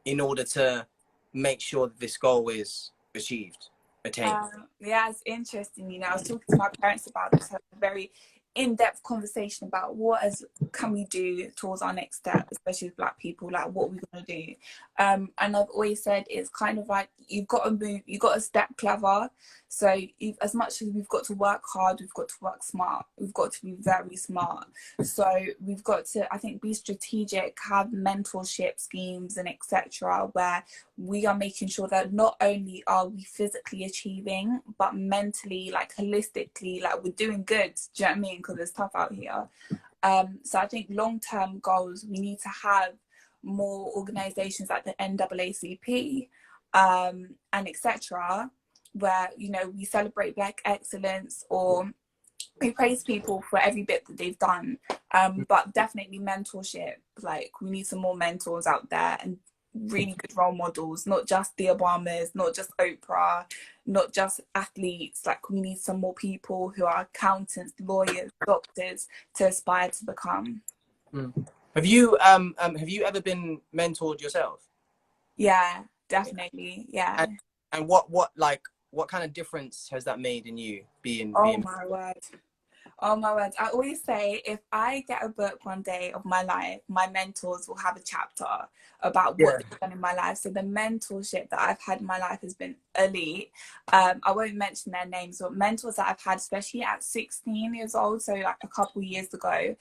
[SPEAKER 1] in order to make sure that this goal is achieved, attained?
[SPEAKER 2] It's interesting. You know, I was talking to my parents about this, had a very in-depth conversation about can we do towards our next step, especially with Black people, like what we're going to do. And I've always said it's kind of like you've got to move, you've got to step clever. So as much as we've got to work hard, we've got to work smart. We've got to be very smart. So we've got to, I think, be strategic, have mentorship schemes and etc., where we are making sure that not only are we physically achieving, but mentally, like holistically, like we're doing good. Do you know what I mean? Because it's tough out here. So I think long-term goals, we need to have more organizations like the NAACP and etc., where, you know, we celebrate Black excellence, or we praise people for every bit that they've done. But definitely mentorship. Like, we need some more mentors out there, and really good role models, not just the Obamas, not just Oprah, not just athletes. Like, we need some more people who are accountants, lawyers, doctors to aspire to become.
[SPEAKER 1] Have you ever been mentored yourself?
[SPEAKER 2] Yeah, definitely. Yeah.
[SPEAKER 1] And what kind of difference has that made in you being
[SPEAKER 2] My word. Oh my word. I always say, if I get a book one day of my life, my mentors will have a chapter about what they've done in my life. So the mentorship that I've had in my life has been elite. I won't mention their names, but mentors that I've had, especially at 16 years old, so like a couple years ago,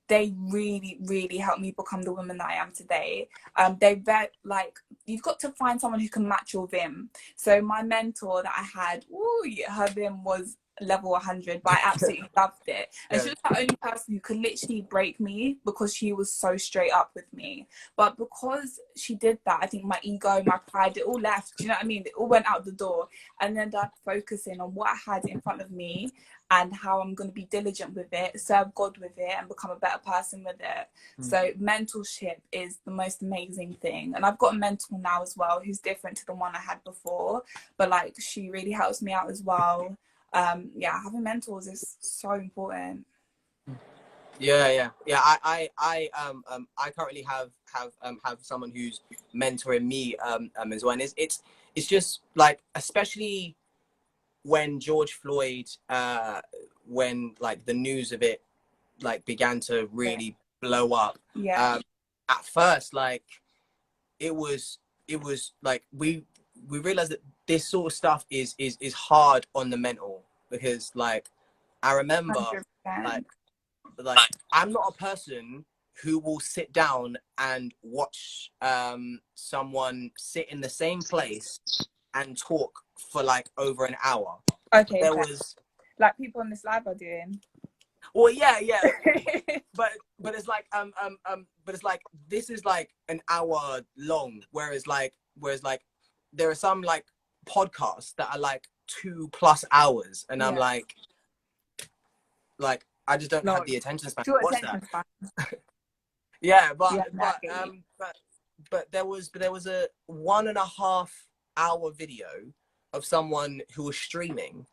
[SPEAKER 2] they really, really helped me become the woman that I am today. Like, you've got to find someone who can match your vim. So my mentor that I had, her vim was level 100, but I absolutely loved it. And she was the only person who could literally break me, because she was so straight up with me. But because she did that, I think my ego, my pride, it all left. Do you know what I mean? It all went out the door. And then that focusing on what I had in front of me and how I'm going to be diligent with it, serve God with it, and become a better person with it. So mentorship is the most amazing thing. And I've got a mentor now as well, who's different to the one I had before, but like, she really helps me out as well. Having mentors is so important.
[SPEAKER 1] I currently have someone who's mentoring me as well, and it's just like, especially when George Floyd, when like the news of it like began to really blow up. At first, like, it was like we realized that this sort of stuff is hard on the mental, because like, I remember
[SPEAKER 2] 100%.
[SPEAKER 1] like I'm not a person who will sit down and watch someone sit in the same place and talk for like over an hour.
[SPEAKER 2] Okay,
[SPEAKER 1] there was
[SPEAKER 2] like people on this live are doing.
[SPEAKER 1] Well, yeah, but it's like but it's like, this is like an hour long, whereas like there are some like podcasts that are like 2+ hours, and I'm like I just don't have the attention span to watch that. But there was a 1.5 hour video of someone who was streaming,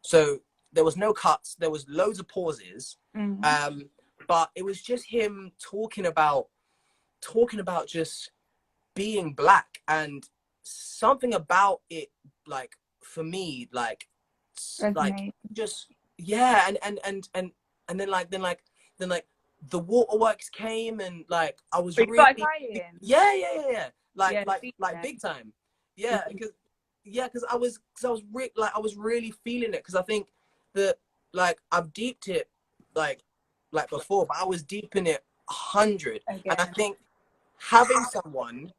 [SPEAKER 1] so there was no cuts, there was loads of pauses, but it was just him talking about just being Black, and something about it, like, for me, like just and then the waterworks came, and like I was really
[SPEAKER 2] crying.
[SPEAKER 1] Like big time, because I was really feeling it, because I think that like I've deeped it like before, but I was deep in it 100 again. And I think having someone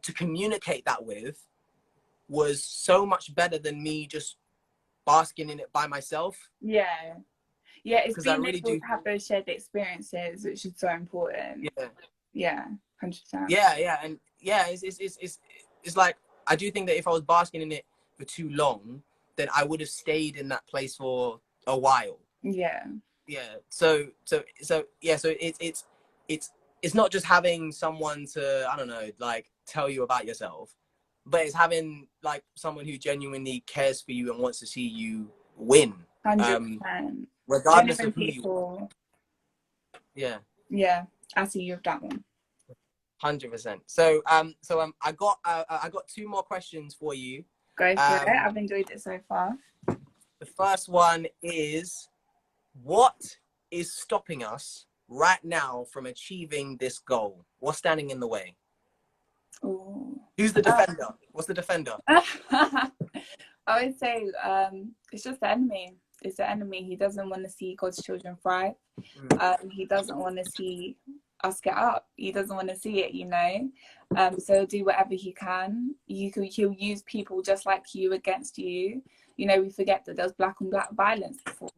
[SPEAKER 1] to communicate that with was so much better than me just basking in it by myself.
[SPEAKER 2] It's being able to have those shared experiences, which is so important. 100%.
[SPEAKER 1] And it's like, I do think that if I was basking in it for too long, then I would have stayed in that place for a while. So it's not just having someone to, I don't know, like tell you about yourself, but it's having like someone who genuinely cares for you and wants to see you win.
[SPEAKER 2] 100%.
[SPEAKER 1] Regardless of who you are.
[SPEAKER 2] I see you with that one.
[SPEAKER 1] 100%. So I got 2 more questions for you.
[SPEAKER 2] Go for it. I've enjoyed it so far.
[SPEAKER 1] The first one is, what is stopping us right now from achieving this goal? What's standing in the way?
[SPEAKER 2] Ooh.
[SPEAKER 1] Who's the defender? What's the defender?
[SPEAKER 2] I would say it's just the enemy. It's the enemy. He doesn't want to see God's children thrive. He doesn't want to see us get up. He doesn't want to see it, you know. So he'll do whatever he can. He'll use people just like you against you. You know, we forget that there's black on black violence before.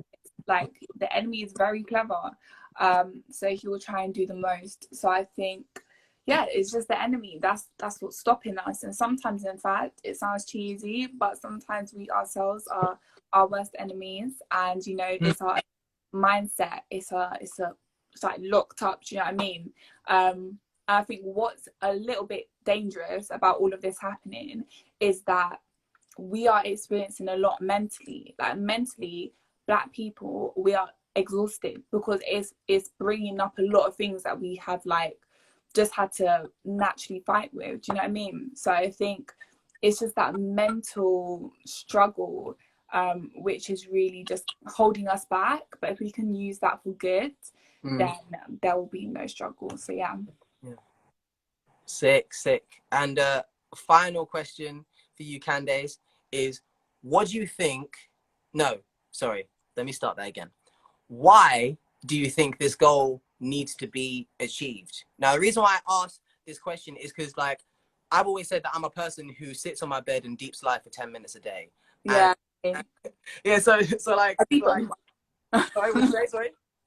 [SPEAKER 2] Like, the enemy is very clever. So he will try and do the most. So I think, yeah, it's just the enemy. That's what's stopping us. And sometimes, in fact, it sounds cheesy, but sometimes we ourselves are our worst enemies. And you know, it's our mindset. It's like locked up. Do you know what I mean? I think what's a little bit dangerous about all of this happening is that we are experiencing a lot mentally. Like mentally, Black people, we are exhausted because it's bringing up a lot of things that we have like just had to naturally fight with. Do you know what I mean? So I think it's just that mental struggle, which is really just holding us back. But if we can use that for good, then there will be no struggle. So yeah.
[SPEAKER 1] Sick. And final question for you, Candace, is what do you think? No, sorry. Let me start that again. Why do you think this goal needs to be achieved? Now, the reason why I asked this question is because, like, I've always said that I'm a person who sits on my bed and deep slide for 10 minutes a day.
[SPEAKER 2] Yeah.
[SPEAKER 1] Yeah. So like, sorry,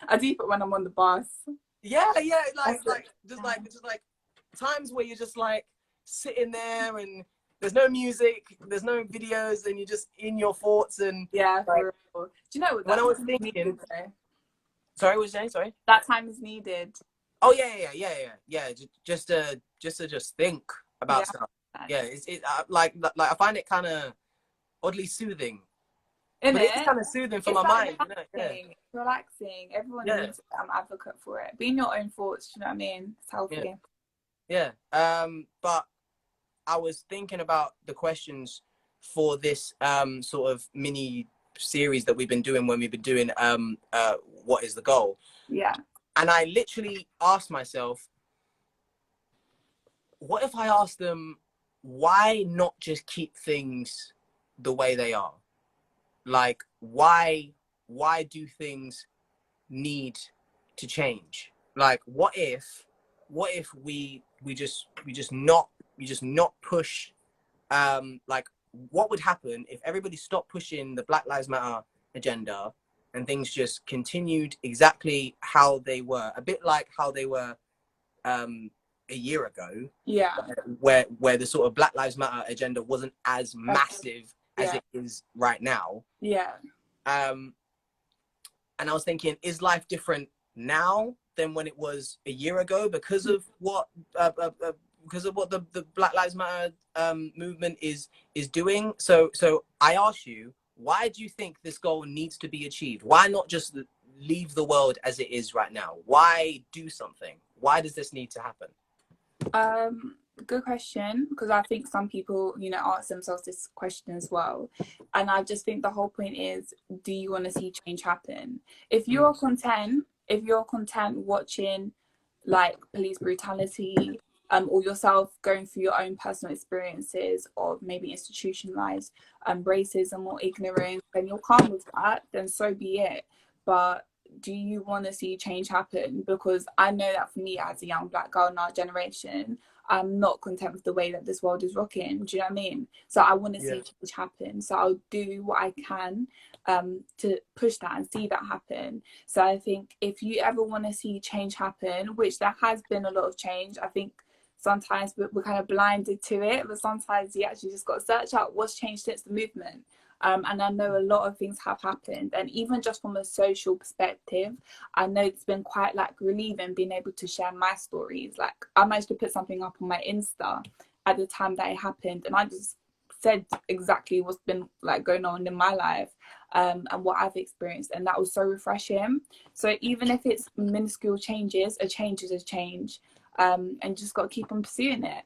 [SPEAKER 2] I deep it when I'm on the bus.
[SPEAKER 1] Yeah. Just like times where you're just like sitting there and there's no music, there's no videos, and you're just in your thoughts. And
[SPEAKER 2] yeah,
[SPEAKER 1] like,
[SPEAKER 2] for real. Do you know what?
[SPEAKER 1] When I was thinking, sorry, what was you saying? Sorry.
[SPEAKER 2] That time is needed.
[SPEAKER 1] Oh yeah. Just to think about stuff. Yeah, like I find it kind of oddly soothing. But it's kind of soothing for my mind.
[SPEAKER 2] Relaxing. Relaxing. Everyone needs an advocate for it. Be in your own thoughts. Do you know what I mean? It's healthy.
[SPEAKER 1] Yeah. But I was thinking about the questions for this sort of mini series that we've been doing when we've been doing what is the goal?
[SPEAKER 2] Yeah.
[SPEAKER 1] And I literally asked myself, what if I asked them, why not just keep things the way they are? Like, why do things need to change? Like, what if we just not push, like, what would happen if everybody stopped pushing the Black Lives Matter agenda and things just continued exactly how they were, a bit like how they were a year ago, where the sort of Black Lives Matter agenda wasn't as massive as it is right now. And I was thinking, is life different now than when it was a year ago because of what the Black Lives Matter movement is doing? So I ask you, why do you think this goal needs to be achieved? Why not just leave the world as it is right now? Why do something? Why does this need to happen?
[SPEAKER 2] Good question, because I think some people, you know, ask themselves this question as well. And I just think the whole point is, do you want to see change happen? If you're content watching like police brutality, or yourself going through your own personal experiences of maybe institutionalized racism or ignorance, and you're calm with that, then so be it. But do you want to see change happen? Because I know that for me as a young Black girl in our generation, I'm not content with the way that this world is rocking. Do you know what I mean? So I want to see change happen. So I'll do what I can to push that and see that happen. So I think if you ever want to see change happen, which there has been a lot of change, I think sometimes we're kind of blinded to it, but sometimes you actually just got to search out what's changed since the movement. And I know a lot of things have happened, and even just from a social perspective, I know it's been quite like relieving being able to share my stories. Like, I managed to put something up on my Insta at the time that it happened, and I just said exactly what's been like going on in my life, and what I've experienced, and that was so refreshing. So even if it's minuscule changes, a change is a change, and just got to keep on pursuing it.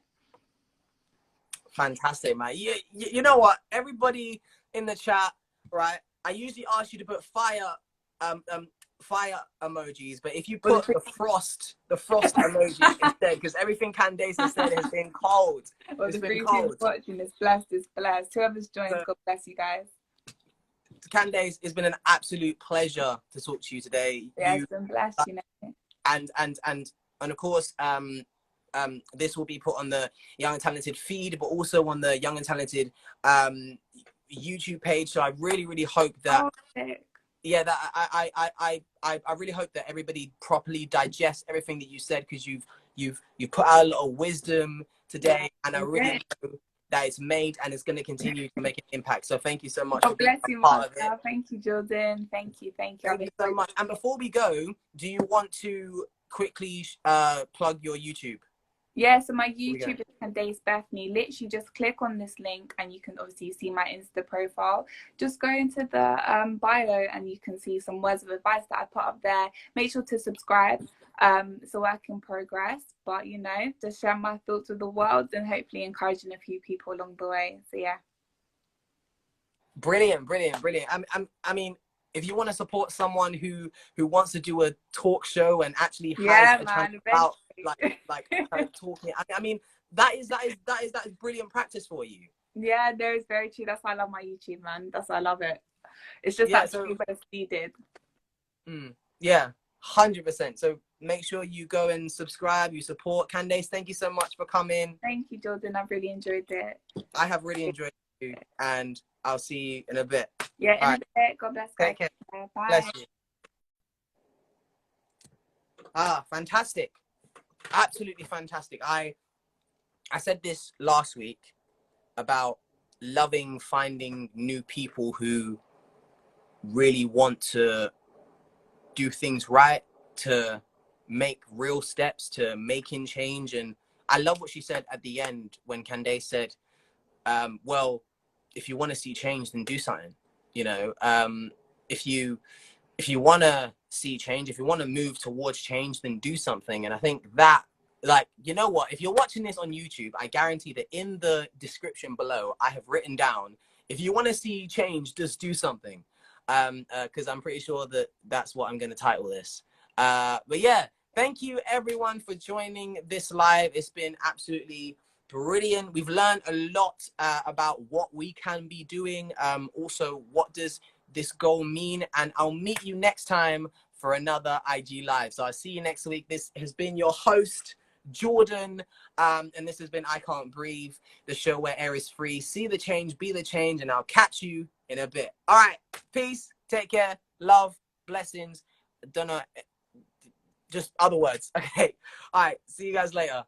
[SPEAKER 1] Fantastic, man. You know what? Everybody in the chat, right? I usually ask you to put fire emojis, but if you put the frost emoji instead, because everything Candace has said has been cold.
[SPEAKER 2] Well, it's been cold. Watching is blessed. Whoever's joined, God bless you guys.
[SPEAKER 1] Candace, it's been an absolute pleasure to talk to you today.
[SPEAKER 2] Yeah, it's been blessed, you know.
[SPEAKER 1] And of course, this will be put on the Young and Talented feed, but also on the Young and Talented YouTube page. So I really hope that yeah, that I really hope that everybody properly digests everything that you said, because you've put out a lot of wisdom
[SPEAKER 2] Yeah.
[SPEAKER 1] today, and I really know that it's made and it's going to continue to make an impact. So thank you so much for
[SPEAKER 2] God
[SPEAKER 1] being
[SPEAKER 2] bless
[SPEAKER 1] a
[SPEAKER 2] you,
[SPEAKER 1] part of it.
[SPEAKER 2] Martha. Thank you, Jordan. Thank you. Thank you.
[SPEAKER 1] Thank you so much. And before we go, do you want to quickly plug your YouTube?
[SPEAKER 2] Yeah, so my YouTube is Candace Bethany. Literally just click on this link and you can obviously see my Insta profile. Just go into the bio and you can see some words of advice that I put up there. Make sure to subscribe so I can progress. But, you know, just share my thoughts with the world and hopefully encouraging a few people along the way. So, yeah.
[SPEAKER 1] Brilliant, brilliant, brilliant. I mean, if you want to support someone who wants to do a talk show and actually has a channel about like talking, I mean, that is brilliant practice for you.
[SPEAKER 2] Yeah, no, it's very true. That's why I love my YouTube, man. That's why I love it. It's just
[SPEAKER 1] Yeah,
[SPEAKER 2] that so, when it's needed.
[SPEAKER 1] Yeah, 100%. So make sure you go and subscribe, you support. Candace, thank you so much for coming.
[SPEAKER 2] Thank you, Jordan. I've really enjoyed it.
[SPEAKER 1] I have really enjoyed you, and I'll see you in a bit.
[SPEAKER 2] Yeah, in a bit. God bless, guys.
[SPEAKER 1] Take care.
[SPEAKER 2] Bye.
[SPEAKER 1] Bless you. Fantastic. Absolutely fantastic. I said this last week about loving finding new people who really want to do things right, to make real steps to making change. And I love what she said at the end when Candace said, well, if you want to see change, then do something. You know, if you want to see change, if you want to move towards change, then do something. And I think that, like, you know what, if you're watching this on YouTube, I guarantee that in the description below, I have written down, if you want to see change, just do something. Because I'm pretty sure that that's what I'm going to title this. But yeah, thank you everyone for joining this live. It's been absolutely brilliant. We've learned a lot about what we can be doing. Also, what does this goal mean? And I'll meet you next time for another IG Live. So I'll see you next week. This has been your host, Jordan. And this has been I Can't Breathe, the show where air is free. See the change, be the change, and I'll catch you in a bit. All right. Peace. Take care. Love. Blessings. Don't know. Just other words. Okay. All right. See you guys later.